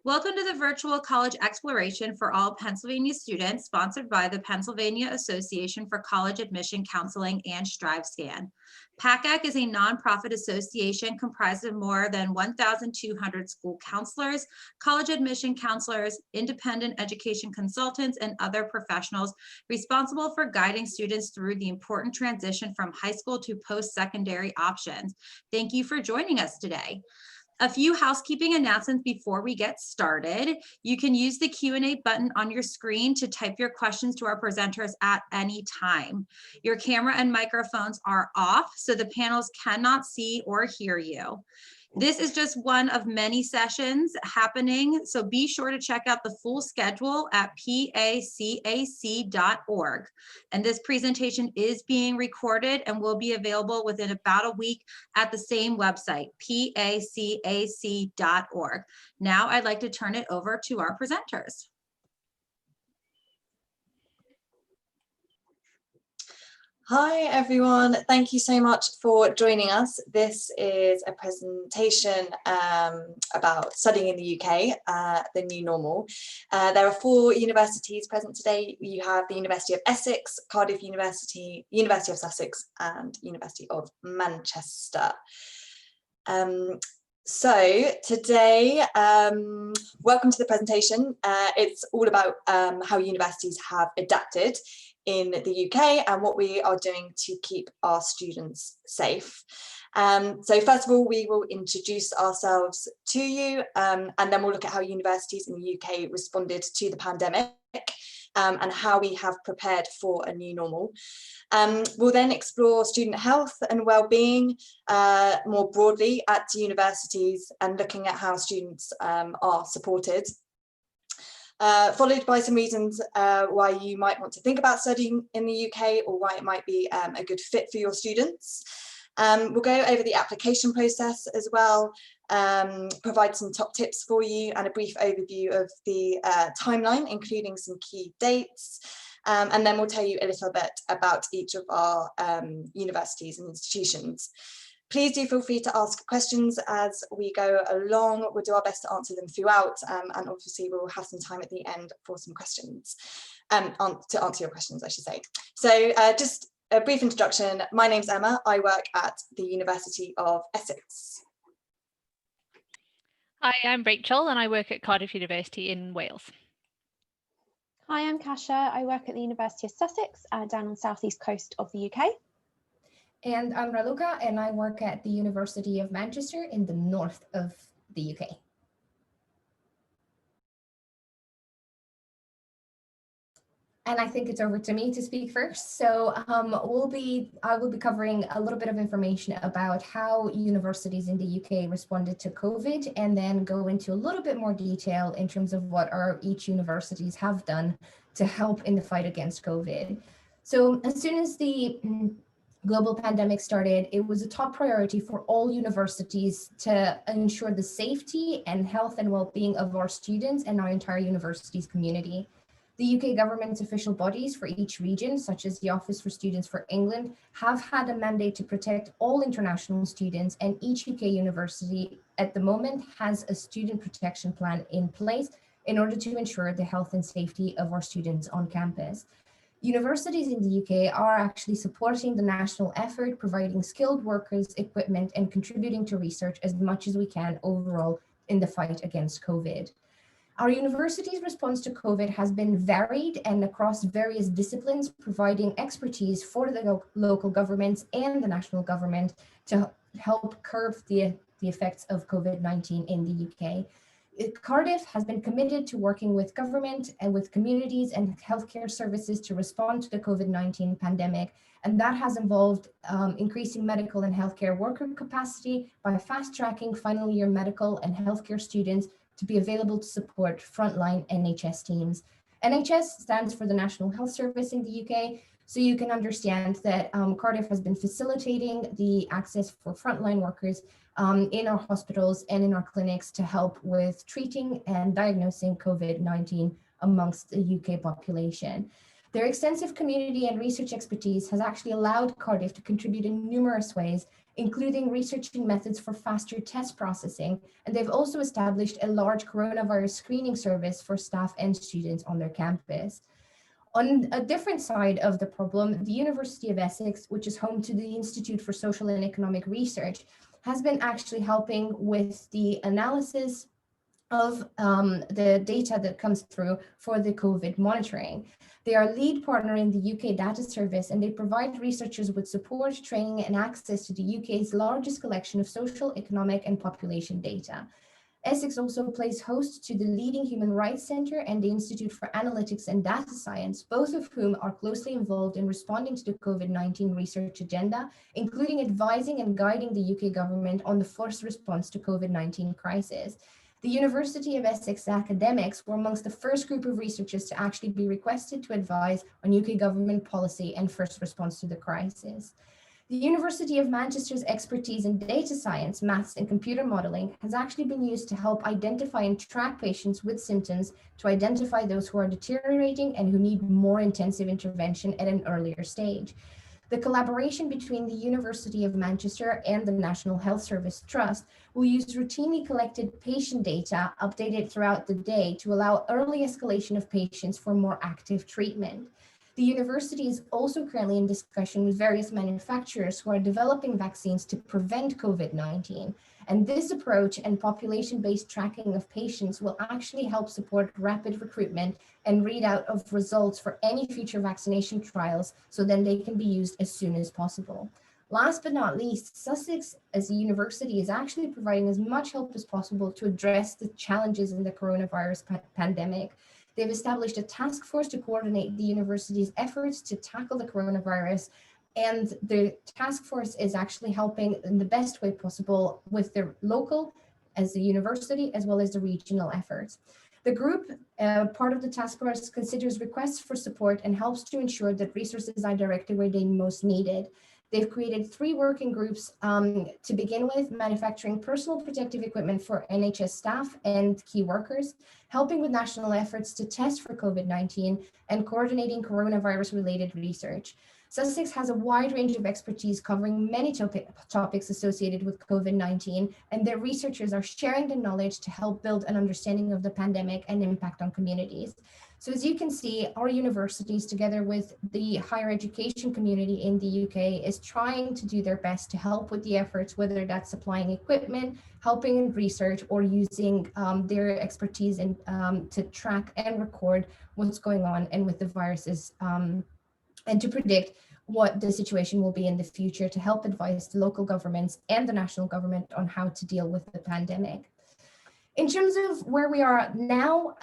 Welcome to the virtual college exploration for all Pennsylvania students, sponsored by the Pennsylvania Association for College Admission Counseling and StriveScan. PACAC is a nonprofit association comprised of more than 1,200 school counselors, college admission counselors, independent education consultants, and other professionals responsible for guiding students through the important transition from high school to post-secondary options. Thank you for joining us today. A few housekeeping announcements before we get started. You can use the Q&A button on your screen to type your questions to our presenters at any time. Your camera and microphones are off, so the panels cannot see or hear you. This is just one of many sessions happening, so be sure to check out the full schedule at pacac.org. And this presentation is being recorded and will be available within about a week at the same website, pacac.org. Now I'd like to turn it over to our presenters. Hi everyone, thank you so much for joining us. This is a presentation about studying in the UK, the new normal. There are 4 universities present today. You have the University of Essex, Cardiff University, University of Sussex, and University of Manchester. So today, welcome to the presentation. It's all about how universities have adapted in the UK and what we are doing to keep our students safe. So first of all, we will introduce ourselves to you, and then we'll look at how universities in the UK responded to the pandemic and how we have prepared for a new normal. We'll then explore student health and well-being more broadly at universities and looking at how students are supported. Followed by some reasons why you might want to think about studying in the UK or why it might be a good fit for your students. We'll go over the application process as well, provide some top tips for you and a brief overview of the timeline, including some key dates. And then we'll tell you a little bit about each of our universities and institutions. Please do feel free to ask questions as we go along. We'll do our best to answer them throughout, and obviously we'll have some time at the end for some questions, to answer your questions, I should say. So just a brief introduction. My name's Emma. I work at the University of Essex. Hi, I'm Rachel and I work at Cardiff University in Wales. Hi, I'm Kasia. I work at the University of Sussex down on the southeast coast of the UK. And I'm Raluca, and I work at the University of Manchester in the north of the UK. And I think it's over to me to speak first. So I will be covering a little bit of information about how universities in the UK responded to COVID, and then go into a little bit more detail in terms of what each universities have done to help in the fight against COVID. So as soon as the global pandemic started, it was a top priority for all universities to ensure the safety and health and well-being of our students and our entire university's community. The UK government's official bodies for each region, such as the Office for Students for England, have had a mandate to protect all international students, and each UK university at the moment has a student protection plan in place in order to ensure the health and safety of our students on campus. Universities in the UK are actually supporting the national effort, providing skilled workers, equipment, and contributing to research as much as we can overall in the fight against COVID. Our university's response to COVID has been varied and across various disciplines, providing expertise for the local governments and the national government to help curb the effects of COVID-19 in the UK. Cardiff has been committed to working with government and with communities and healthcare services to respond to the COVID-19 pandemic. And that has involved increasing medical and healthcare worker capacity by fast-tracking final year medical and healthcare students to be available to support frontline NHS teams. NHS stands for the National Health Service in the UK. So you can understand that Cardiff has been facilitating the access for frontline workers in our hospitals and in our clinics to help with treating and diagnosing COVID-19 amongst the UK population. Their extensive community and research expertise has actually allowed Cardiff to contribute in numerous ways, including researching methods for faster test processing, and they've also established a large coronavirus screening service for staff and students on their campus. On a different side of the problem, the University of Essex, which is home to the Institute for Social and Economic Research, has been actually helping with the analysis of the data that comes through for the COVID monitoring. They are lead partner in the UK data service, and they provide researchers with support, training, and access to the UK's largest collection of social, economic, and population data. Essex also plays host to the leading Human Rights Centre and the Institute for Analytics and Data Science, both of whom are closely involved in responding to the COVID-19 research agenda, including advising and guiding the UK government on the first response to COVID-19 crisis. The University of Essex academics were amongst the first group of researchers to actually be requested to advise on UK government policy and first response to the crisis. The University of Manchester's expertise in data science, maths, and computer modeling has actually been used to help identify and track patients with symptoms to identify those who are deteriorating and who need more intensive intervention at an earlier stage. The collaboration between the University of Manchester and the National Health Service Trust will use routinely collected patient data updated throughout the day to allow early escalation of patients for more active treatment. The university is also currently in discussion with various manufacturers who are developing vaccines to prevent COVID-19. And this approach and population-based tracking of patients will actually help support rapid recruitment and readout of results for any future vaccination trials, so then they can be used as soon as possible. Last but not least, Sussex as a university is actually providing as much help as possible to address the challenges in the coronavirus pandemic. They've established a task force to coordinate the university's efforts to tackle the coronavirus, and the task force is actually helping in the best way possible with the local, as the university, as well as the regional efforts. The group, part of the task force, considers requests for support and helps to ensure that resources are directed where they're most needed. They've created 3 working groups to begin with: manufacturing personal protective equipment for NHS staff and key workers, helping with national efforts to test for COVID-19, and coordinating coronavirus-related research. Sussex has a wide range of expertise covering many topics associated with COVID-19, and their researchers are sharing the knowledge to help build an understanding of the pandemic and impact on communities. So as you can see, our universities, together with the higher education community in the UK, is trying to do their best to help with the efforts, whether that's supplying equipment, helping in research, or using their expertise in, to track and record what's going on and with the viruses, and to predict what the situation will be in the future to help advise the local governments and the national government on how to deal with the pandemic. In terms of where we are now,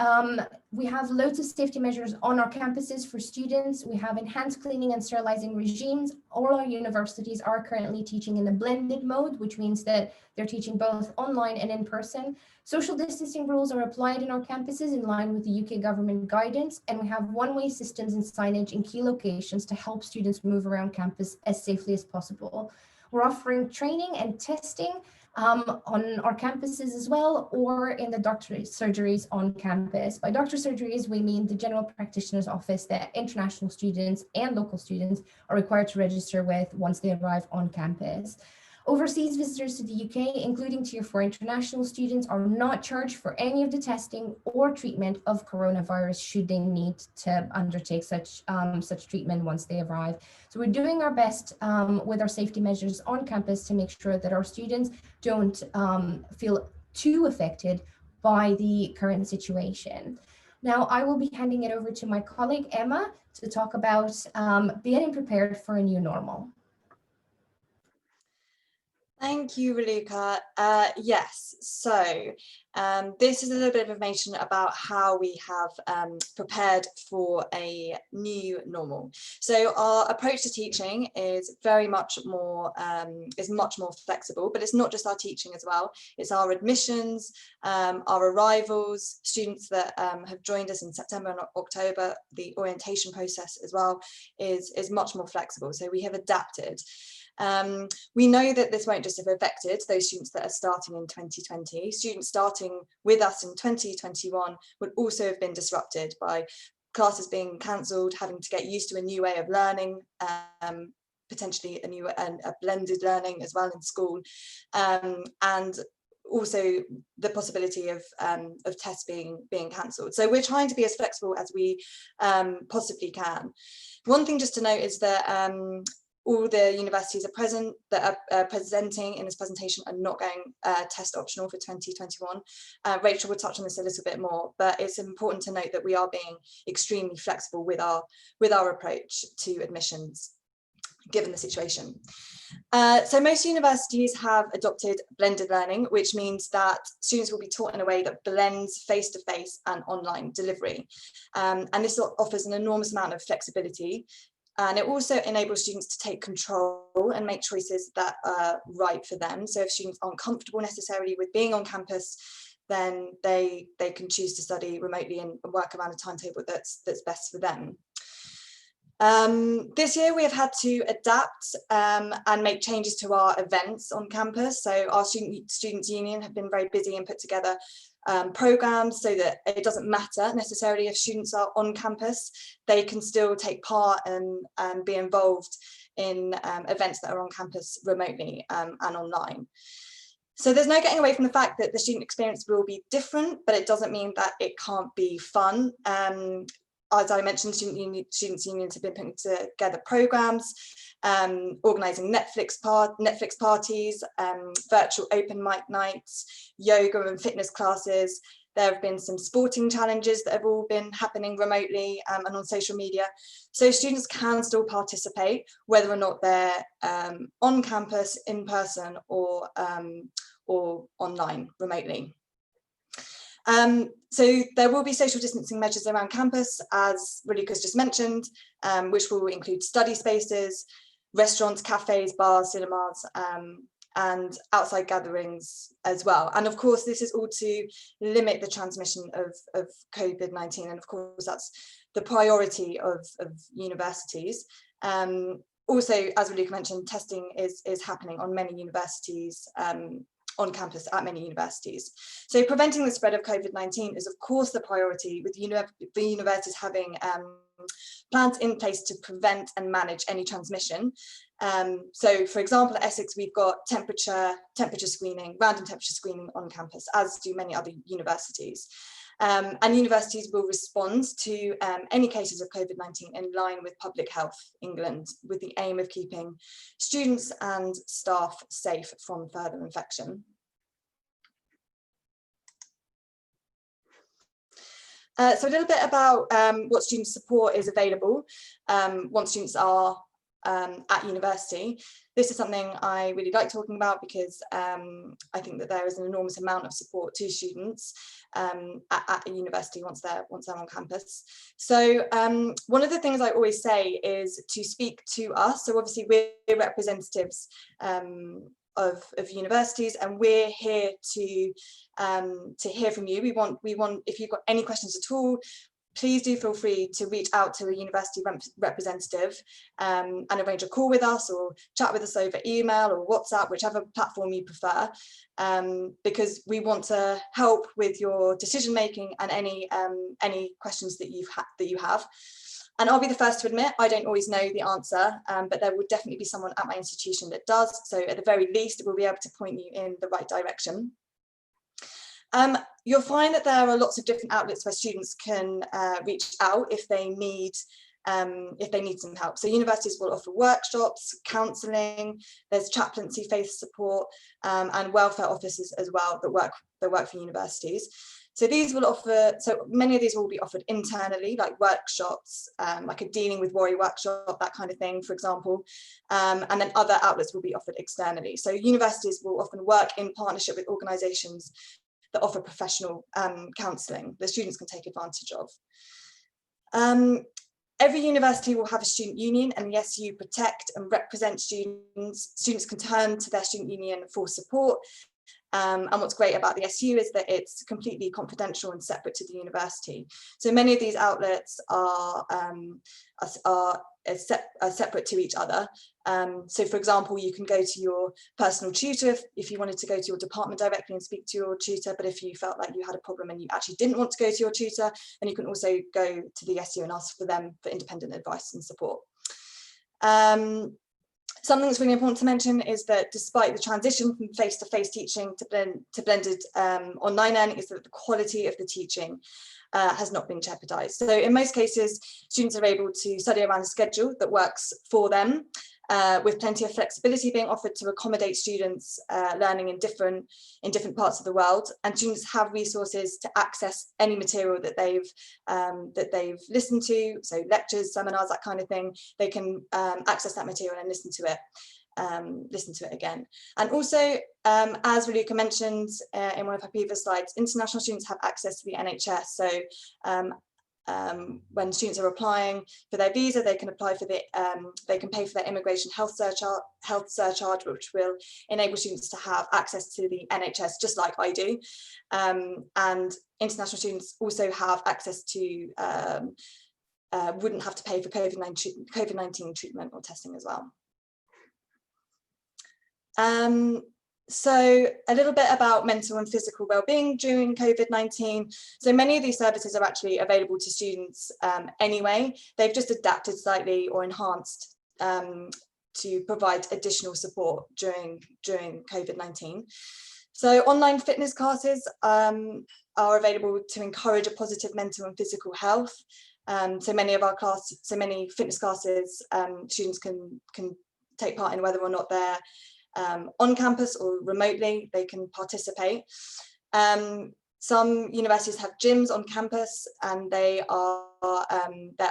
we have loads of safety measures on our campuses for students. We have enhanced cleaning and sterilizing regimes. All our universities are currently teaching in a blended mode, which means that they're teaching both online and in person. Social distancing rules are applied in our campuses in line with the UK government guidance, and we have one-way systems and signage in key locations to help students move around campus as safely as possible. We're offering training and testing on our campuses as well, or in the doctor surgeries on campus. By doctor surgeries, we mean the general practitioner's office that international students and local students are required to register with once they arrive on campus. Overseas visitors to the UK, including Tier 4 international students, are not charged for any of the testing or treatment of coronavirus should they need to undertake such treatment once they arrive. So we're doing our best with our safety measures on campus to make sure that our students don't feel too affected by the current situation. Now, I will be handing it over to my colleague, Emma, to talk about getting prepared for a new normal. Thank you, Raluca. Yes, so this is a little bit of information about how we have prepared for a new normal. So our approach to teaching is much more flexible, but it's not just our teaching as well. It's our admissions, our arrivals, students that have joined us in September and October. The orientation process as well is much more flexible. So we have adapted. We know that this won't just have affected those students that are starting in 2020. Students starting with us in 2021 would also have been disrupted by classes being cancelled, having to get used to a new way of learning, potentially a blended learning as well in school, and also the possibility of tests being cancelled. So we're trying to be as flexible as we possibly can. One thing just to note is that all the universities that are presenting in this presentation are not going test optional for 2021. Rachel will touch on this a little bit more, but it's important to note that we are being extremely flexible with our approach to admissions, given the situation. So most universities have adopted blended learning, which means that students will be taught in a way that blends face-to-face and online delivery. And this offers an enormous amount of flexibility. And it also enables students to take control and make choices that are right for them. So if students aren't comfortable necessarily with being on campus, then they can choose to study remotely and work around a timetable that's best for them. This year we have had to adapt and make changes to our events on campus. So our Students' Union have been very busy and put together programs so that it doesn't matter necessarily if students are on campus, they can still take part and be involved in events that are on campus remotely and online. So there's no getting away from the fact that the student experience will be different, but it doesn't mean that it can't be fun. As I mentioned, students' unions have been putting together programs, organising Netflix parties, virtual open mic nights, yoga and fitness classes. There have been some sporting challenges that have all been happening remotely and on social media. So students can still participate, whether or not they're on campus, in person, or online, remotely. So there will be social distancing measures around campus, as Raluca's just mentioned, which will include study spaces, restaurants, cafes, bars, cinemas, and outside gatherings as well. And of course, this is all to limit the transmission of COVID-19. And of course, that's the priority of universities. Also, as Raluca mentioned, testing is happening on many universities, on campus at many universities. So preventing the spread of COVID-19 is of course the priority, with the universities having plans in place to prevent and manage any transmission. So for example, at Essex, we've got temperature screening, random temperature screening on campus, as do many other universities. And universities will respond to any cases of COVID-19 in line with Public Health England, with the aim of keeping students and staff safe from further infection. So a little bit about what student support is available once students are at university. This is something I really like talking about because I think that there is an enormous amount of support to students at a university once they're on campus. So one of the things I always say is to speak to us. So obviously we're representatives of universities, and we're here to hear from you. We want if you've got any questions at all, please do feel free to reach out to a university representative and arrange a call with us, or chat with us over email or WhatsApp, whichever platform you prefer, because we want to help with your decision making and any questions that you have. And I'll be the first to admit, I don't always know the answer, but there will definitely be someone at my institution that does. So at the very least, we'll be able to point you in the right direction. You'll find that there are lots of different outlets where students can reach out if they need some help. So universities will offer workshops, counselling, there's chaplaincy, faith support, and welfare officers as well that work for universities. So these will offer, so many of these will be offered internally, like workshops, like a dealing with worry workshop, that kind of thing, for example. And then other outlets will be offered externally. So universities will often work in partnership with organisations that offer professional counselling that students can take advantage of. Every university will have a student union, and the SU protect and represent students. Students can turn to their student union for support. And what's great about the SU is that it's completely confidential and separate to the university. So many of these outlets are separate to each other, So for example, you can go to your personal tutor if you wanted to go to your department directly and speak to your tutor, but if you felt like you had a problem and you actually didn't want to go to your tutor, then you can also go to the SU and ask for them for independent advice and support. Something that's really important to mention is that despite the transition from face-to-face teaching to blended online learning, is that the quality of the teaching has not been jeopardized. So in most cases, students are able to study around a schedule that works for them, with plenty of flexibility being offered to accommodate students learning in different parts of the world, and students have resources to access any material that they've listened to, so lectures, seminars, that kind of thing. They can access that material and listen to it again. And also, as Raluca mentioned in one of her previous slides, international students have access to the NHS. So when students are applying for their visa, they can apply for they can pay for their immigration health surcharge, which will enable students to have access to the NHS, just like I do. And international students also have access to, wouldn't have to pay for COVID-19 treatment or testing as well. So a little bit about mental and physical well-being during COVID-19. So many of these services are actually available to students anyway. They've just adapted slightly or enhanced to provide additional support during COVID-19. So online fitness classes are available to encourage a positive mental and physical health. So many fitness classes students can take part in, whether or not they're on campus or remotely, they can participate. Some universities have gyms on campus, and they're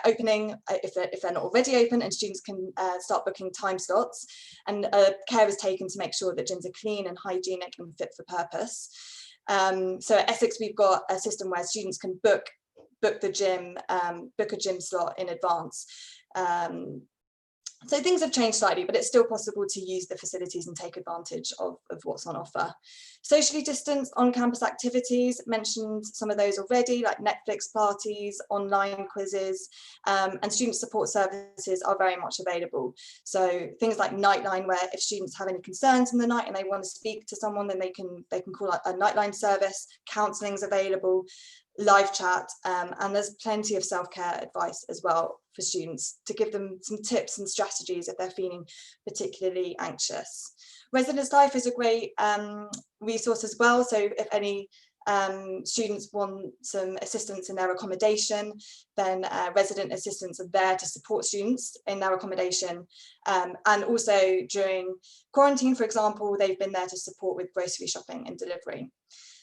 opening if they're not already open, and students can start booking time slots, and care is taken to make sure that gyms are clean and hygienic and fit for purpose. So at Essex, we've got a system where students can book a gym slot in advance. So things have changed slightly, but it's still possible to use the facilities and take advantage of what's on offer. Socially distanced on-campus activities, mentioned some of those already, like Netflix parties, online quizzes, and student support services are very much available. So things like Nightline, where if students have any concerns in the night and they want to speak to someone, then they can call out a Nightline service. Counselling is available, live chat, and there's plenty of self-care advice as well for students to give them some tips and strategies if they're feeling particularly anxious. Residence Life is a great resource as well. So if any students want some assistance in their accommodation, then resident assistants are there to support students in their accommodation. And also during quarantine, for example, they've been there to support with grocery shopping and delivery.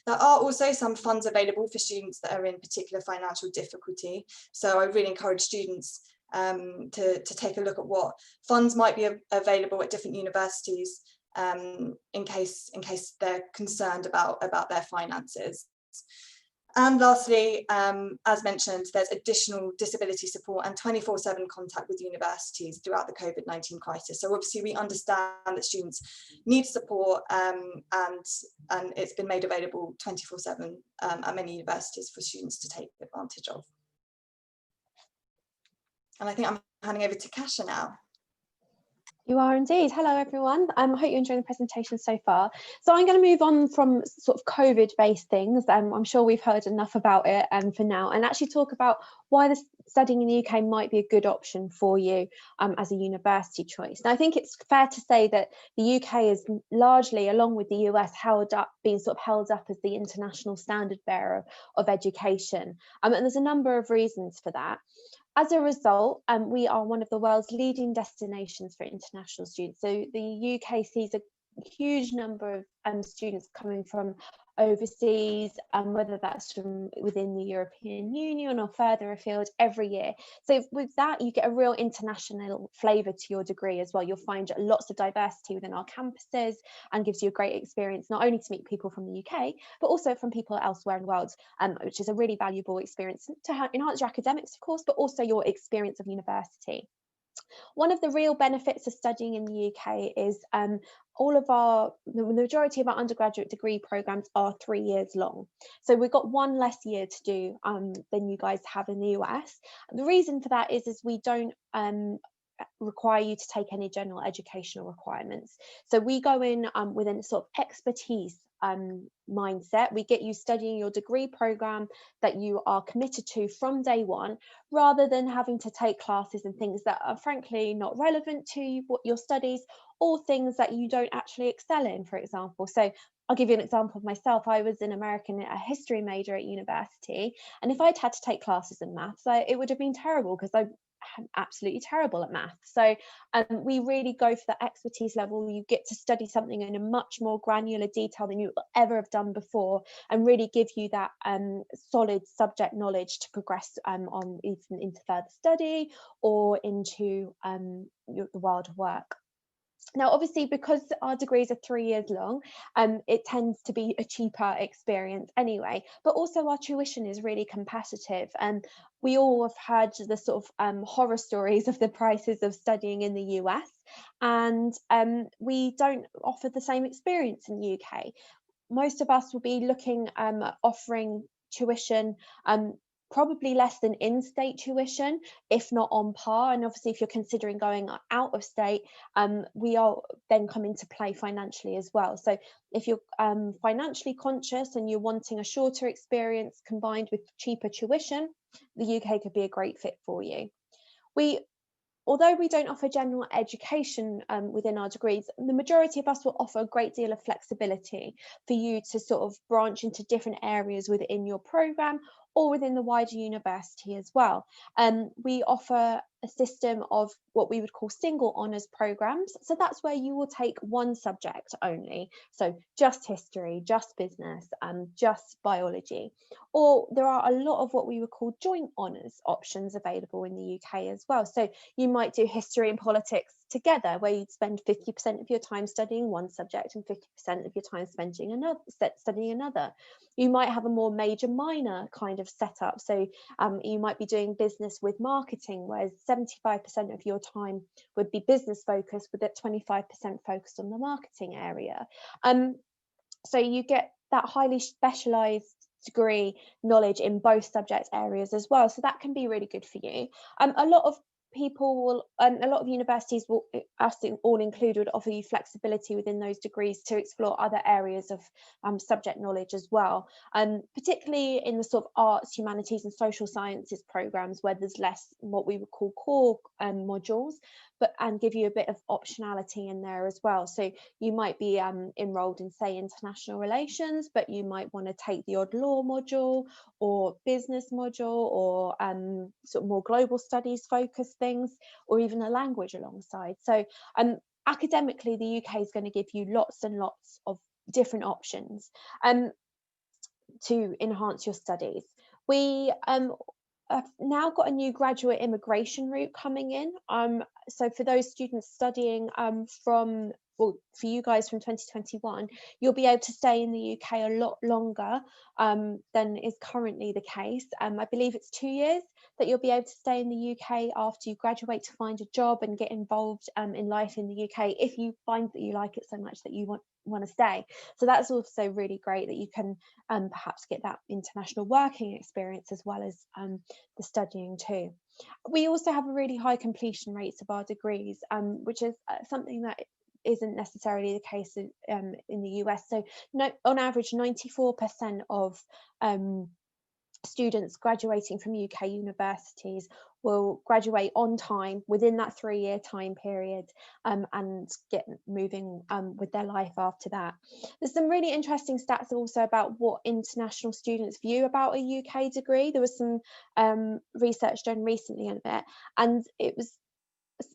There are also some funds available for students that are in particular financial difficulty. So I really encourage students to take a look at what funds might be available at different universities in case they're concerned about their finances. And lastly, as mentioned, there's additional disability support and 24/7 contact with universities throughout the COVID-19 crisis. So obviously we understand that students need support, and it's been made available 24/7 at many universities for students to take advantage of. And I think I'm handing over to Kasia now. You are indeed. Hello, everyone. I hope you're enjoying the presentation so far. So I'm going to move on from sort of COVID-based things. I'm sure we've heard enough about it for now, and actually talk about why studying in the UK might be a good option for you as a university choice. Now, I think it's fair to say that the UK is largely, along with the US, being held up as the international standard bearer of education. And there's a number of reasons for that. As a result, we are one of the world's leading destinations for international students. So the UK sees a huge number of students coming from overseas, whether that's from within the European Union or further afield, every year. So with that, you get a real international flavour to your degree as well. You'll find lots of diversity within our campuses, and gives you a great experience, not only to meet people from the UK, but also from people elsewhere in the world, which is a really valuable experience to enhance your academics, of course, but also your experience of university. One of the real benefits of studying in the UK is the majority of our undergraduate degree programs are 3 years long. So we've got one less year to do than you guys have in the US. The reason for that is we don't require you to take any general educational requirements. So we go in with a sort of expertise mindset. We get you studying your degree program that you are committed to from day one, rather than having to take classes and things that are frankly not relevant to what your studies, or things that you don't actually excel in, for example. So I'll give you an example of myself. I was an American history major at university, and if I'd had to take classes in maths, it would have been terrible, because I'm absolutely terrible at math. So we really go for the expertise level. You get to study something in a much more granular detail than you ever have done before, and really give you that solid subject knowledge to progress on even into further study or into the world of work. Now, obviously, because our degrees are 3 years long, it tends to be a cheaper experience anyway, but also our tuition is really competitive. And we all have heard the sort of horror stories of the prices of studying in the US, and we don't offer the same experience in the UK. Most of us will be looking at offering tuition probably less than in-state tuition, if not on par. And obviously, if you're considering going out of state, we are then come into play financially as well. So if you're financially conscious and you're wanting a shorter experience combined with cheaper tuition, the UK could be a great fit for you. Although we don't offer general education within our degrees, the majority of us will offer a great deal of flexibility for you to sort of branch into different areas within your programme or within the wider university as well. We offer a system of what we would call single honours programmes. So that's where you will take one subject only. So just history, just business, just biology. Or there are a lot of what we would call joint honours options available in the UK as well. So you might do history and politics together, where you'd spend 50% of your time studying one subject and 50% of your time studying another. You might have a more major minor kind of setup. So you might be doing business with marketing, whereas 75% of your time would be business focused, with it 25% focused on the marketing area. So you get that highly specialised degree knowledge in both subject areas as well. So that can be really good for you. A lot of people will, a lot of universities will, us all included, would offer you flexibility within those degrees to explore other areas of subject knowledge as well, particularly in the sort of arts, humanities and social sciences programs, where there's less what we would call core modules, and give you a bit of optionality in there as well. So you might be enrolled in, say, international relations, but you might want to take the odd law module or business module, or sort of more global studies focused things, or even a language alongside. So academically, the UK is going to give you lots and lots of different options to enhance your studies. We I've now got a new graduate immigration route coming in. So for those students studying for you guys from 2021, you'll be able to stay in the UK a lot longer than is currently the case. I believe it's 2 years that you'll be able to stay in the UK after you graduate, to find a job and get involved in life in the UK, if you find that you like it so much that you want to stay. So that's also really great, that you can perhaps get that international working experience as well as the studying too. We also have a really high completion rates of our degrees, which is something that isn't necessarily the case in the US. So on average, 94% of students graduating from UK universities will graduate on time within that 3-year time period, and get moving with their life after that. There's some really interesting stats also about what international students view about a UK degree. There was some research done recently on it, and it was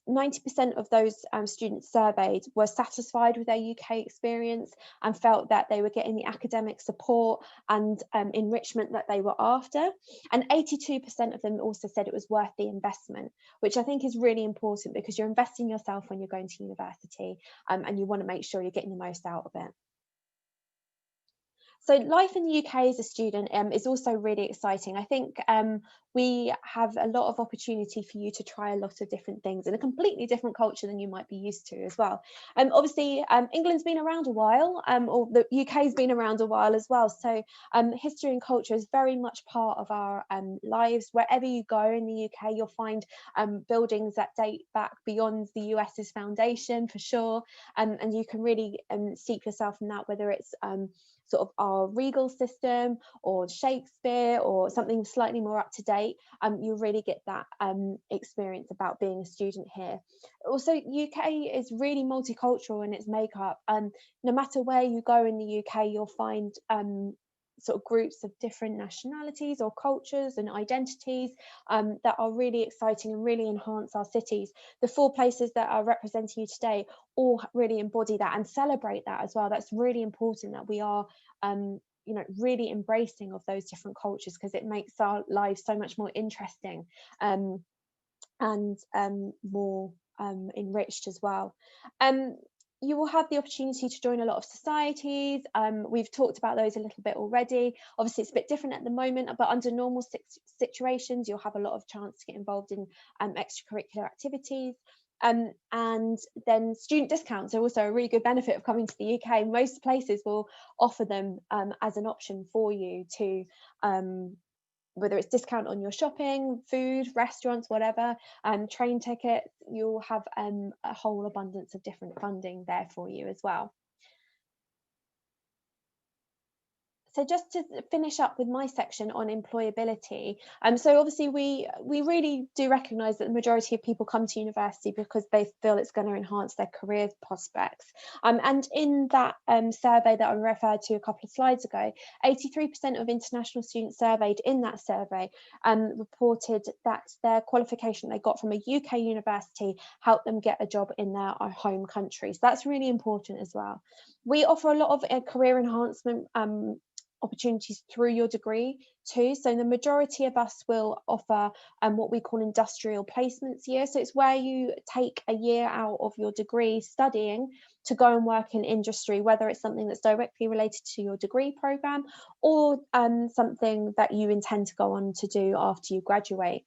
90% of those students surveyed were satisfied with their UK experience and felt that they were getting the academic support and enrichment that they were after. And 82% of them also said it was worth the investment, which I think is really important, because you're investing yourself when you're going to university, and you want to make sure you're getting the most out of it. So life in the UK as a student is also really exciting. I think we have a lot of opportunity for you to try a lot of different things in a completely different culture than you might be used to as well. Obviously, England's been around a while, or the UK's been around a while as well. So history and culture is very much part of our lives. Wherever you go in the UK, you'll find buildings that date back beyond the US's foundation for sure. And you can really steep yourself in that, whether it's sort of our regal system or Shakespeare or something slightly more up to date. You really get that experience about being a student here. Also, UK is really multicultural in its makeup. No matter where you go in the UK, you'll find sort of groups of different nationalities or cultures and identities that are really exciting and really enhance our cities. The 4 places that are representing you today all really embody that and celebrate that as well. That's really important, that we are you know, really embracing of those different cultures, because it makes our lives so much more interesting and more enriched as well. You will have the opportunity to join a lot of societies. We've talked about those a little bit already. Obviously, it's a bit different at the moment, but under normal situations, you'll have a lot of chance to get involved in extracurricular activities. And then student discounts are also a really good benefit of coming to the UK. Most places will offer them as an option for you to whether it's discount on your shopping, food, restaurants, whatever, train tickets. You'll have a whole abundance of different funding there for you as well. So just to finish up with my section on employability, so obviously we really do recognise that the majority of people come to university because they feel it's going to enhance their career prospects. And in that survey that I referred to a couple of slides ago, 83% of international students surveyed in that survey reported that their qualification they got from a UK university helped them get a job in their home country. So that's really important as well. We offer a lot of career enhancement opportunities through your degree too. So the majority of us will offer what we call industrial placements year. So it's where you take a year out of your degree studying to go and work in industry, whether it's something that's directly related to your degree program or something that you intend to go on to do after you graduate.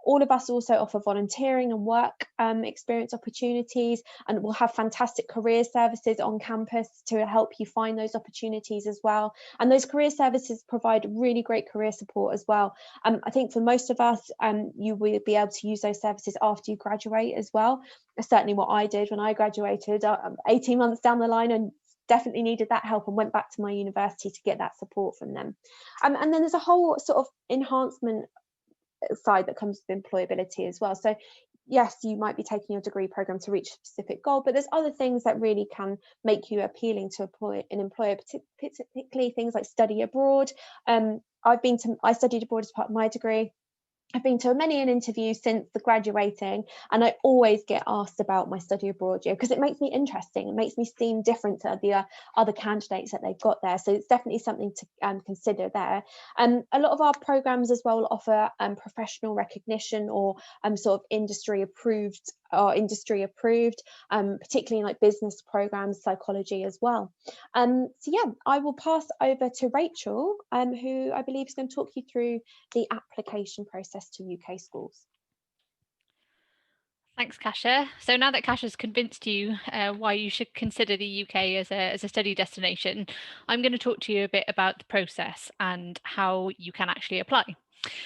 All of us also offer volunteering and work experience opportunities, and we'll have fantastic career services on campus to help you find those opportunities as well. And those career services provide really great career support as well. I think for most of us, you will be able to use those services after you graduate as well. That's certainly what I did when I graduated 18 months down the line, and definitely needed that help and went back to my university to get that support from them. And then there's a whole sort of enhancement side that comes with employability as well. So yes, you might be taking your degree program to reach a specific goal, but there's other things that really can make you appealing to an employer, particularly things like study abroad. I studied abroad as part of my degree. I've been to many an interview since the graduating, and I always get asked about my study abroad year because it makes me interesting. It makes me seem different to the other candidates that they've got there. So it's definitely something to consider there. A lot of our programs as well offer professional recognition or sort of industry approved, particularly in like business programs, psychology as well. So yeah, I will pass over to Rachel, who I believe is going to talk you through the application process to UK schools. Thanks, Kasia. So now that Kasia's convinced you why you should consider the UK as a study destination, I'm going to talk to you a bit about the process and how you can actually apply.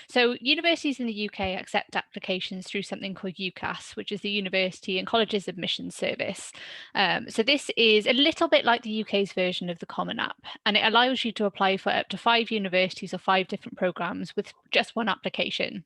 So universities in the UK accept applications through something called UCAS, which is the University and Colleges Admissions Service. So this is a little bit like the UK's version of the Common App, and it allows you to apply for up to 5 universities or 5 different programmes with just one application.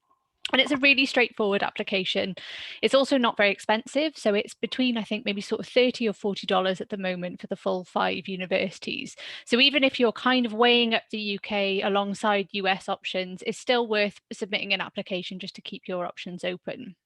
And it's a really straightforward application. It's also not very expensive. So it's between, I think, maybe sort of $30 or $40 at the moment for the full 5 universities. So even if you're kind of weighing up the UK alongside US options, it's still worth submitting an application just to keep your options open.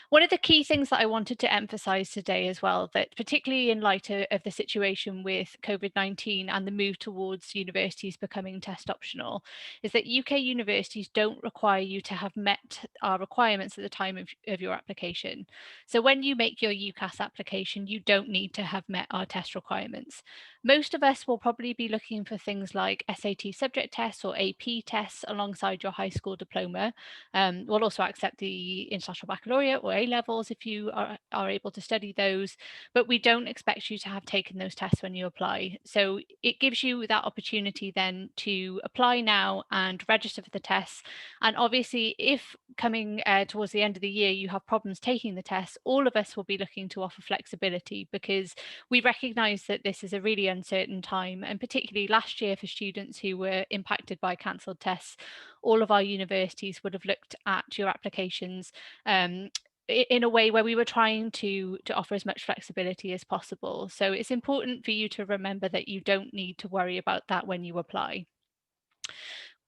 One of the key things that I wanted to emphasize today as well, that particularly in light of the situation with COVID-19 and the move towards universities becoming test optional, is that UK universities don't require you to have met our requirements at the time of your application. So when you make your UCAS application, you don't need to have met our test requirements. Most of us will probably be looking for things like SAT subject tests or AP tests alongside your high school diploma. We'll also accept the International Baccalaureate or A-levels if you are able to study those, but we don't expect you to have taken those tests when you apply. So it gives you that opportunity then to apply now and register for the tests. And obviously, if coming towards the end of the year, you have problems taking the tests, all of us will be looking to offer flexibility, because we recognise that this is a really uncertain time, and particularly last year for students who were impacted by cancelled tests, all of our universities would have looked at your applications in a way where we were trying to offer as much flexibility as possible. So it's important for you to remember that you don't need to worry about that when you apply.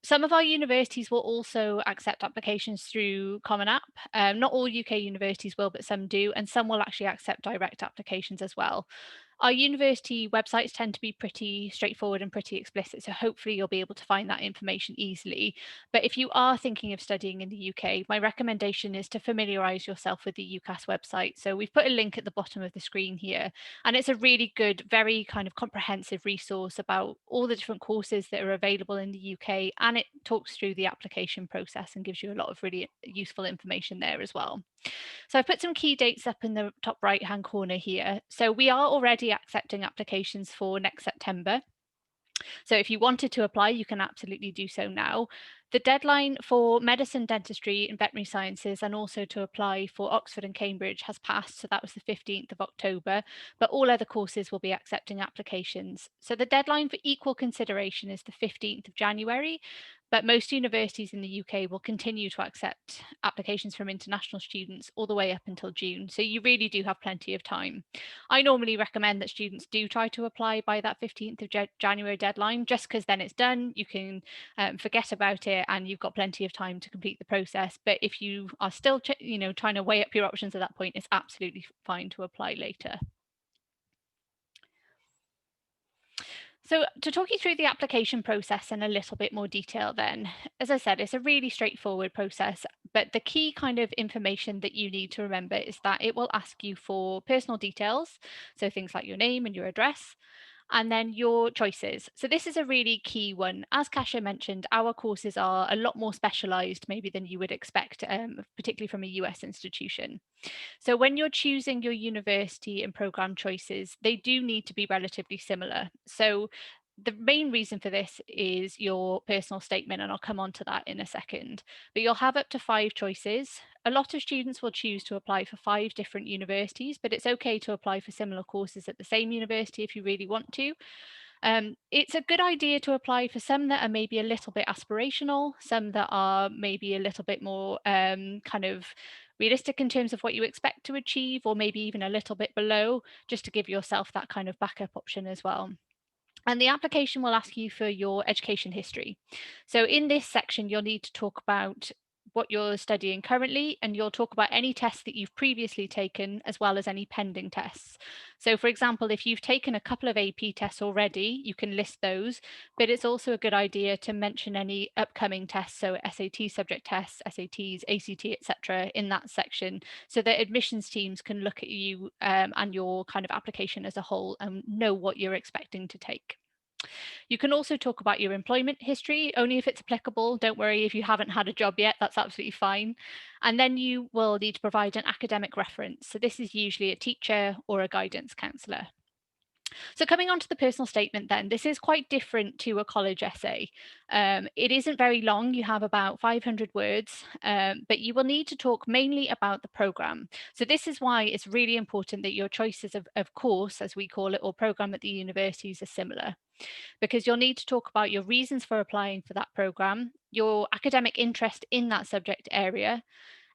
Some of our universities will also accept applications through Common App. Not all UK universities will, but some do, and some will actually accept direct applications as well. Our university websites tend to be pretty straightforward and pretty explicit, so hopefully you'll be able to find that information easily. But if you are thinking of studying in the UK, my recommendation is to familiarise yourself with the UCAS website. So we've put a link at the bottom of the screen here, and it's a really good, very kind of comprehensive resource about all the different courses that are available in the UK, and it talks through the application process and gives you a lot of really useful information there as well. So I've put some key dates up in the top right hand corner here. So we are already accepting applications for next September. So if you wanted to apply, you can absolutely do so now. The deadline for medicine, dentistry and veterinary sciences, and also to apply for Oxford and Cambridge, has passed. So that was the 15th of October, but all other courses will be accepting applications. So the deadline for equal consideration is the 15th of January, but most universities in the UK will continue to accept applications from international students all the way up until June. So you really do have plenty of time. I normally recommend that students do try to apply by that 15th of January deadline, just because then it's done. You can forget about it and you've got plenty of time to complete the process. But if you are still trying to weigh up your options at that point, it's absolutely fine to apply later. So to talk you through the application process in a little bit more detail then, as I said, it's a really straightforward process, but the key kind of information that you need to remember is that it will ask you for personal details, so things like your name and your address, and then your choices. So this is a really key one. As Kasia mentioned, our courses are a lot more specialised maybe than you would expect, particularly from a US institution. So when you're choosing your university and programme choices, they do need to be relatively similar. So the main reason for this is your personal statement, and I'll come on to that in a second. But you'll have up to 5 choices. A lot of students will choose to apply for 5 different universities, but it's okay to apply for similar courses at the same university if you really want to. It's a good idea to apply for some that are maybe a little bit aspirational, some that are maybe a little bit more kind of realistic in terms of what you expect to achieve, or maybe even a little bit below, just to give yourself that kind of backup option as well. And the application will ask you for your education history. So in this section, you'll need to talk about what you're studying currently, and you'll talk about any tests that you've previously taken, as well as any pending tests. So for example, if you've taken a couple of AP tests already, you can list those, but it's also a good idea to mention any upcoming tests, so SAT subject tests, SATs, ACT, etc., in that section, so that admissions teams can look at you and your kind of application as a whole and know what you're expecting to take. You can also talk about your employment history, only if it's applicable. Don't worry if you haven't had a job yet, that's absolutely fine. And then you will need to provide an academic reference. So this is usually a teacher or a guidance counsellor. So coming on to the personal statement then, this is quite different to a college essay. It isn't very long, you have about 500 words, but you will need to talk mainly about the programme. So this is why it's really important that your choices of course, as we call it, or programme at the universities are similar, because you'll need to talk about your reasons for applying for that programme, your academic interest in that subject area,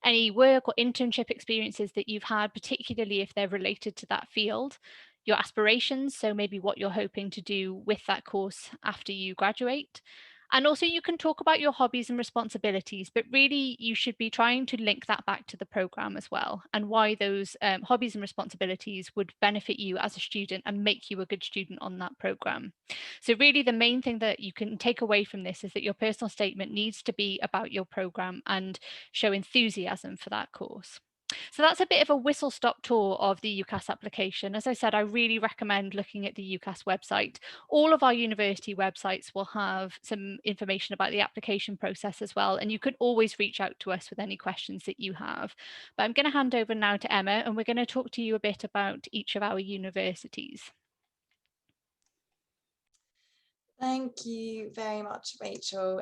any work or internship experiences that you've had, particularly if they're related to that field, your aspirations, so maybe what you're hoping to do with that course after you graduate, And also you can talk about your hobbies and responsibilities, but really you should be trying to link that back to the programme as well, and why those hobbies and responsibilities would benefit you as a student and make you a good student on that programme. So really the main thing that you can take away from this is that your personal statement needs to be about your programme and show enthusiasm for that course. So that's a bit of a whistle-stop tour of the UCAS application. As I said, I really recommend looking at the UCAS website. All of our university websites will have some information about the application process as well, and you can always reach out to us with any questions that you have. But I'm going to hand over now to Emma, and we're going to talk to you a bit about each of our universities. Thank you very much, Rachel.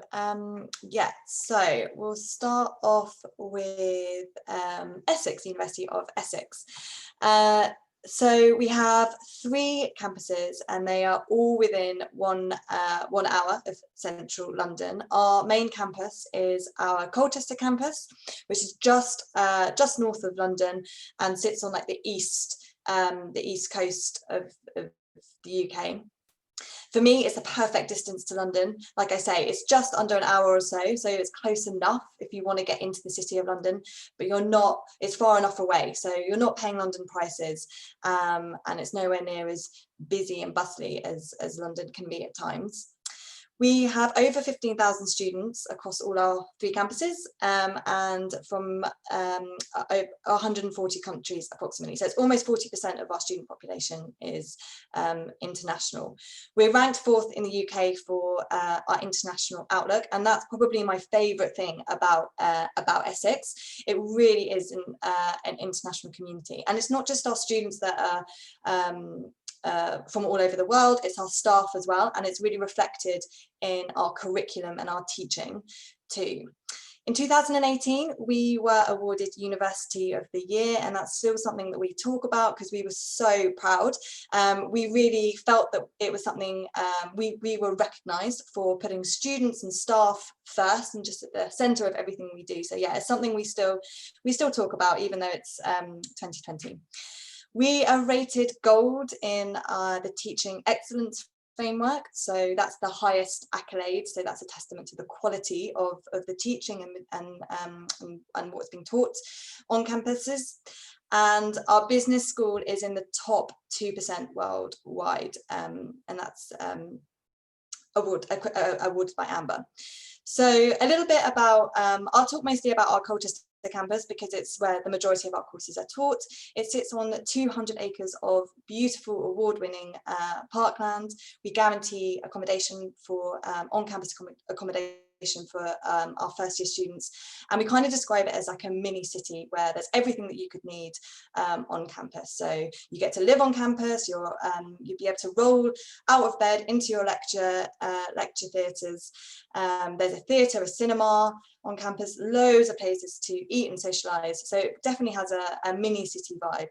Yeah, so we'll start off with Essex, University of Essex. So we have 3 campuses, and they are all within 1 hour of central London. Our main campus is our Colchester campus, which is just north of London and sits on like the east coast of the UK. For me, it's a perfect distance to London. Like I say, it's just under an hour or so it's close enough if you want to get into the City of London, but it's far enough away, so you're not paying London prices, and it's nowhere near as busy and bustly as London can be at times. We have over 15,000 students across all our 3 campuses, and from 140 countries approximately. So it's almost 40% of our student population is international. We're ranked 4th in the UK for our international outlook, and that's probably my favourite thing about Essex. It really is an international community, and it's not just our students that are from all over the world, it's our staff as well, and it's really reflected in our curriculum and our teaching too. In 2018, we were awarded University of the Year, and that's still something that we talk about because we were so proud. We really felt that it was something we were recognised for putting students and staff first and just at the centre of everything we do. So yeah, it's something we still talk about, even though it's 2020. We are rated gold in the Teaching Excellence Framework, so that's the highest accolade, so that's a testament to the quality of the teaching and what's being taught on campuses. And our business school is in the top 2% worldwide, and that's awarded by Amber. So a little bit about, I'll talk mostly about our Colchester campus because it's where the majority of our courses are taught. It sits on 200 acres of beautiful award-winning parkland. We guarantee accommodation for on-campus accommodation for our first year students, and we kind of describe it as like a mini city where there's everything that you could need on campus. So you get to live on campus, you'll be able to roll out of bed into your lecture theatres. There's a theatre, a cinema on campus, loads of places to eat and socialise, so it definitely has a mini city vibe.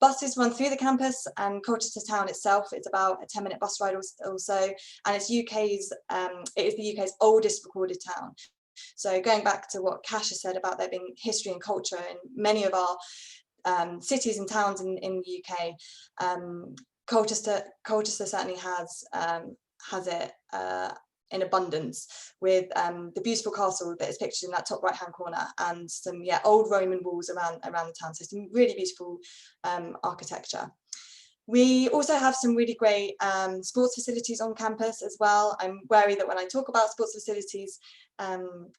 Buses run through the campus, and Colchester town itself is about a 10-minute bus ride also, and it is the UK's oldest recorded town. So going back to what Kasia said about there being history and culture in many of our cities and towns in the UK, Colchester certainly has it in abundance, with the beautiful castle that is pictured in that top right hand corner, and some old Roman walls around the town, so some really beautiful architecture. We also have some really great sports facilities on campus as well. I'm wary that when I talk about sports facilities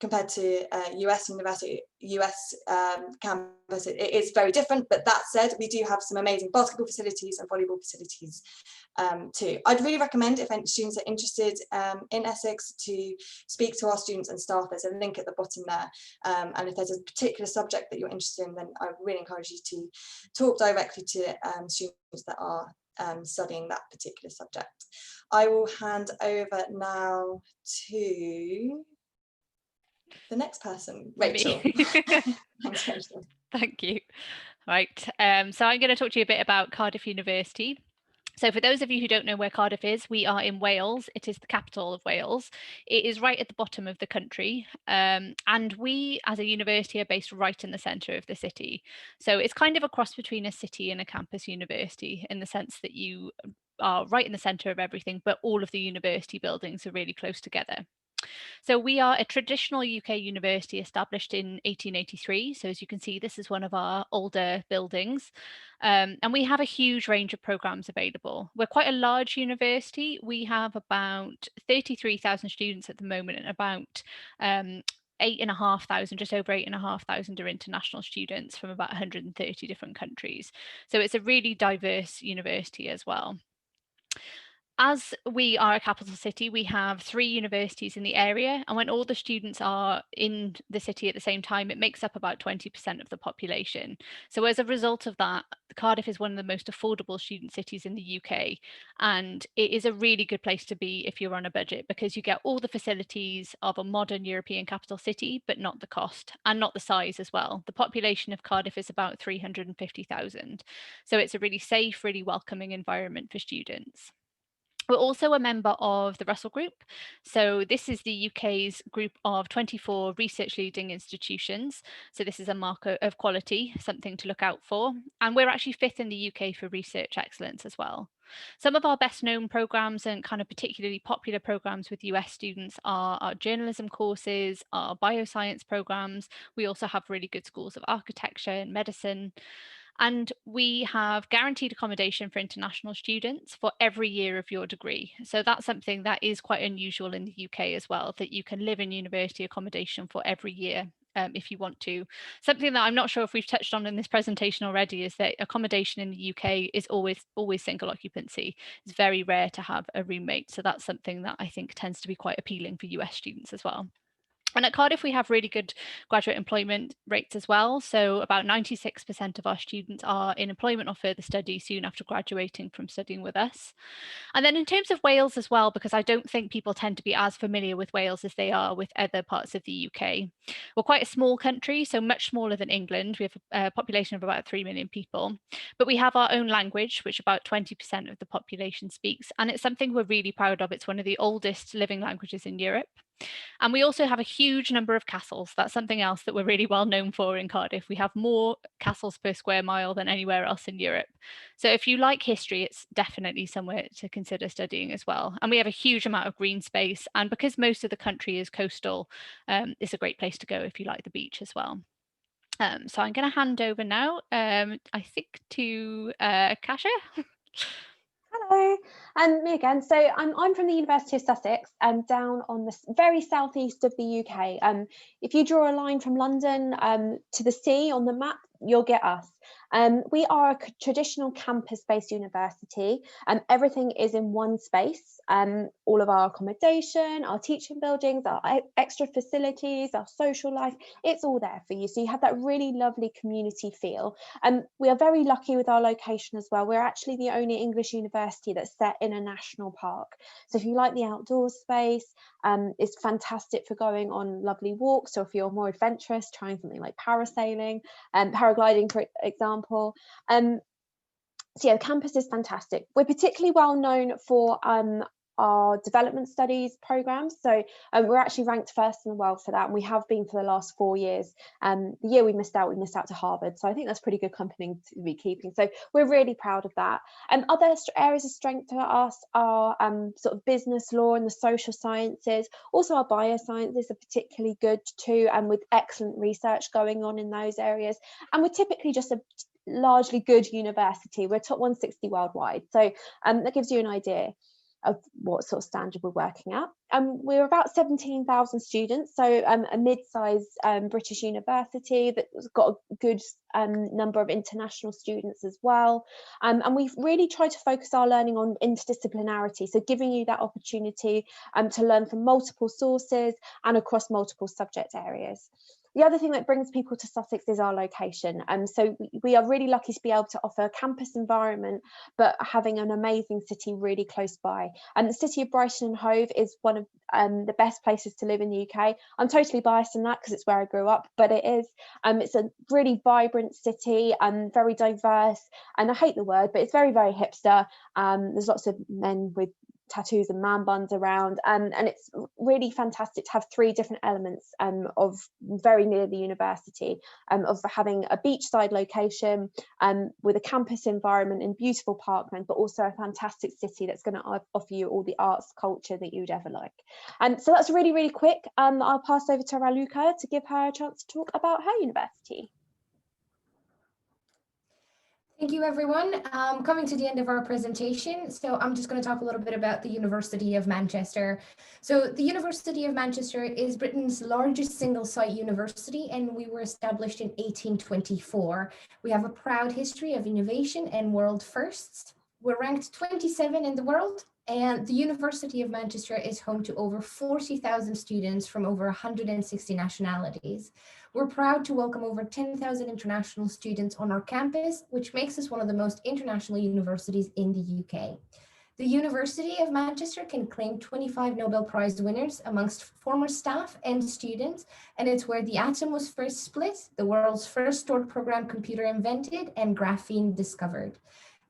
compared to US campus, it is very different, but that said, we do have some amazing basketball facilities and volleyball facilities too. I'd really recommend, if any students are interested in Essex, to speak to our students and staff. There's a link at the bottom there, and if there's a particular subject that you're interested in, then I really encourage you to talk directly to students that are studying that particular subject. I will hand over now to the next person, Rachel. Thanks, Rachel. Thank you. Right, so I'm going to talk to you a bit about Cardiff University. So for those of you who don't know where Cardiff is, we are in Wales. It is the capital of Wales. It is right at the bottom of the country, and we as a university are based right in the centre of the city. So it's kind of a cross between a city and a campus university, in the sense that you are right in the centre of everything, but all of the university buildings are really close together. So we are a traditional UK university established in 1883. So as you can see, this is one of our older buildings. And we have a huge range of programmes available. We're quite a large university. We have about 33,000 students at the moment, and about 8,500, just over 8,500 are international students from about 130 different countries. So it's a really diverse university as well. As we are a capital city, we have 3 universities in the area, and when all the students are in the city at the same time, it makes up about 20% of the population. So as a result of that, Cardiff is one of the most affordable student cities in the UK, and it is a really good place to be if you're on a budget, because you get all the facilities of a modern European capital city, but not the cost and not the size as well. The population of Cardiff is about 350,000. So it's a really safe, really welcoming environment for students. We're also a member of the Russell Group. So this is the UK's group of 24 research leading institutions. So this is a marker of quality, something to look out for. And we're actually 5th in the UK for research excellence as well. Some of our best known programs and kind of particularly popular programs with US students are our journalism courses, our bioscience programs. We also have really good schools of architecture and medicine. And we have guaranteed accommodation for international students for every year of your degree. So that's something that is quite unusual in the UK as well, that you can live in university accommodation for every year if you want to. Something that I'm not sure if we've touched on in this presentation already is that accommodation in the UK is always single occupancy. It's very rare to have a roommate. So that's something that I think tends to be quite appealing for US students as well. And at Cardiff, we have really good graduate employment rates as well. So about 96% of our students are in employment or further study soon after graduating from studying with us. And then in terms of Wales as well, because I don't think people tend to be as familiar with Wales as they are with other parts of the UK. We're quite a small country, so much smaller than England. We have a population of about 3 million people, but we have our own language, which about 20% of the population speaks. And it's something we're really proud of. It's one of the oldest living languages in Europe. And we also have a huge number of castles. That's something else that we're really well known for in Cardiff. We have more castles per square mile than anywhere else in Europe. So if you like history, it's definitely somewhere to consider studying as well. And we have a huge amount of green space. And because most of the country is coastal, it's a great place to go if you like the beach as well. So I'm going to hand over now, I think, to Kasia. Hello, me again. So I'm from the University of Sussex, down on the very southeast of the UK. If you draw a line from London to the sea on the map, you'll get us. We are a traditional campus-based university. Everything is in one space. All of our accommodation, our teaching buildings, our extra facilities, our social life, it's all there for you. So you have that really lovely community feel. We are very lucky with our location as well. We're actually the only English university that's set in a national park. So if you like the outdoor space, it's fantastic for going on lovely walks, or if you're more adventurous, trying something like parasailing, paragliding, for example. So yeah, campus is fantastic. We're particularly well known for our development studies programs. So we're actually ranked first in the world for that, and we have been for the last 4 years. The year we missed out to Harvard. So I think that's pretty good company to be keeping. So we're really proud of that. Other areas of strength for us are sort of business law and the social sciences. Also our biosciences are particularly good too, and with excellent research going on in those areas. And we're typically just a largely good university. We're top 160 worldwide. So that gives you an idea of what sort of standard we're working at. We're about 17,000 students, so a mid-sized British university that's got a good number of international students as well. And we've really tried to focus our learning on interdisciplinarity, so giving you that opportunity to learn from multiple sources and across multiple subject areas. The other thing that brings people to Sussex is our location. So we are really lucky to be able to offer a campus environment, but having an amazing city really close by. And the city of Brighton and Hove is one of the best places to live in the UK. I'm totally biased in that because it's where I grew up, but it is. It's a really vibrant city, very diverse, and I hate the word, but it's very, very hipster. There's lots of men with tattoos and man buns around, and it's really fantastic to have 3 different elements of very near the university, of having a beachside location with a campus environment and beautiful parkland, but also a fantastic city that's going to offer you all the arts culture that you'd ever like. And so that's really quick. I'll pass over to Raluca to give her a chance to talk about her university. Thank you, everyone. Coming to the end of our presentation, so I'm just going to talk a little bit about the University of Manchester. So the University of Manchester is Britain's largest single-site university, and we were established in 1824. We have a proud history of innovation and world firsts. We're ranked 27 in the world, and the University of Manchester is home to over 40,000 students from over 160 nationalities. We're proud to welcome over 10,000 international students on our campus, which makes us one of the most international universities in the UK. The University of Manchester can claim 25 Nobel Prize winners amongst former staff and students, and it's where the atom was first split, the world's first stored program computer invented, and graphene discovered.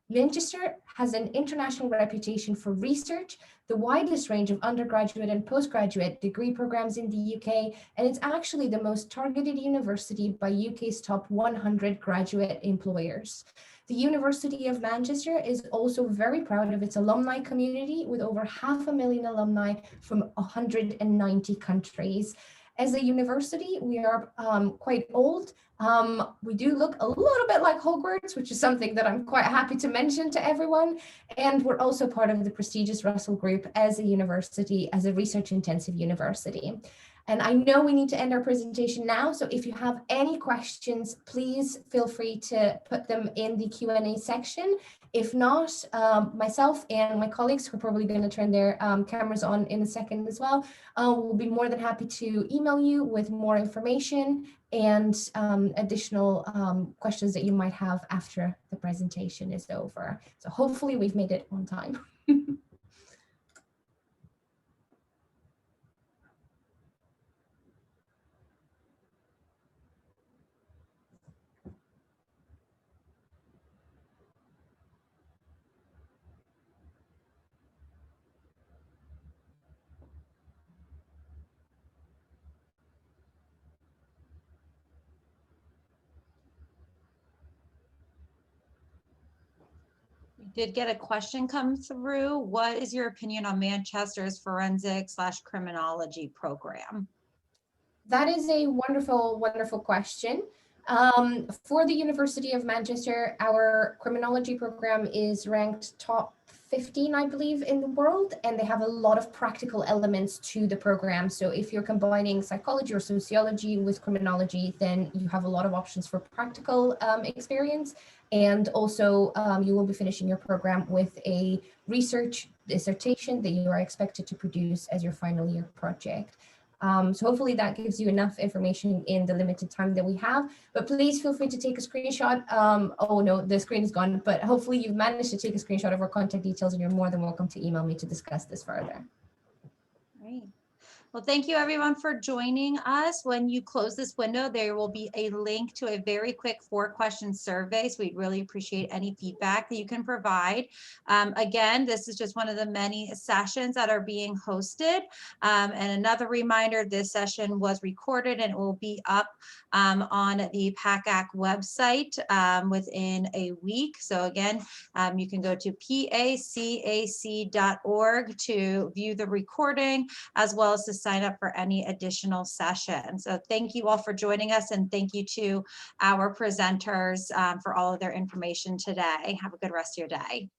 Manchester has an international reputation for research, the widest range of undergraduate and postgraduate degree programs in the UK, and it's actually the most targeted university by UK's top 100 graduate employers. The University of Manchester is also very proud of its alumni community, with over 500,000 alumni from 190 countries. As a university, we are quite old. We do look a little bit like Hogwarts, which is something that I'm quite happy to mention to everyone. And we're also part of the prestigious Russell Group as a university, as a research-intensive university. And I know we need to end our presentation now, so if you have any questions, please feel free to put them in the Q&A section. If not, myself and my colleagues, who are probably going to turn their cameras on in a second as well, will be more than happy to email you with more information and additional questions that you might have after the presentation is over. So hopefully we've made it on time. Did get a question come through. What is your opinion on Manchester's forensic/criminology program? That is a wonderful, wonderful question. For the University of Manchester, our criminology program is ranked top 15, I believe, in the world, and they have a lot of practical elements to the program. So if you're combining psychology or sociology with criminology, then you have a lot of options for practical experience. And also you will be finishing your program with a research dissertation that you are expected to produce as your final year project. So hopefully that gives you enough information in the limited time that we have, but please feel free to take a screenshot. Oh no, the screen is gone, but hopefully you've managed to take a screenshot of our contact details, and you're more than welcome to email me to discuss this further. Great. Well, thank you everyone for joining us. When you close this window, there will be a link to a very quick 4-question survey. So we'd really appreciate any feedback that you can provide. Again, this is just one of the many sessions that are being hosted. And another reminder, this session was recorded and it will be up on the PACAC website within a week. So again, you can go to pacac.org to view the recording, as well as to sign up for any additional sessions. So thank you all for joining us, and thank you to our presenters for all of their information today. Have a good rest of your day.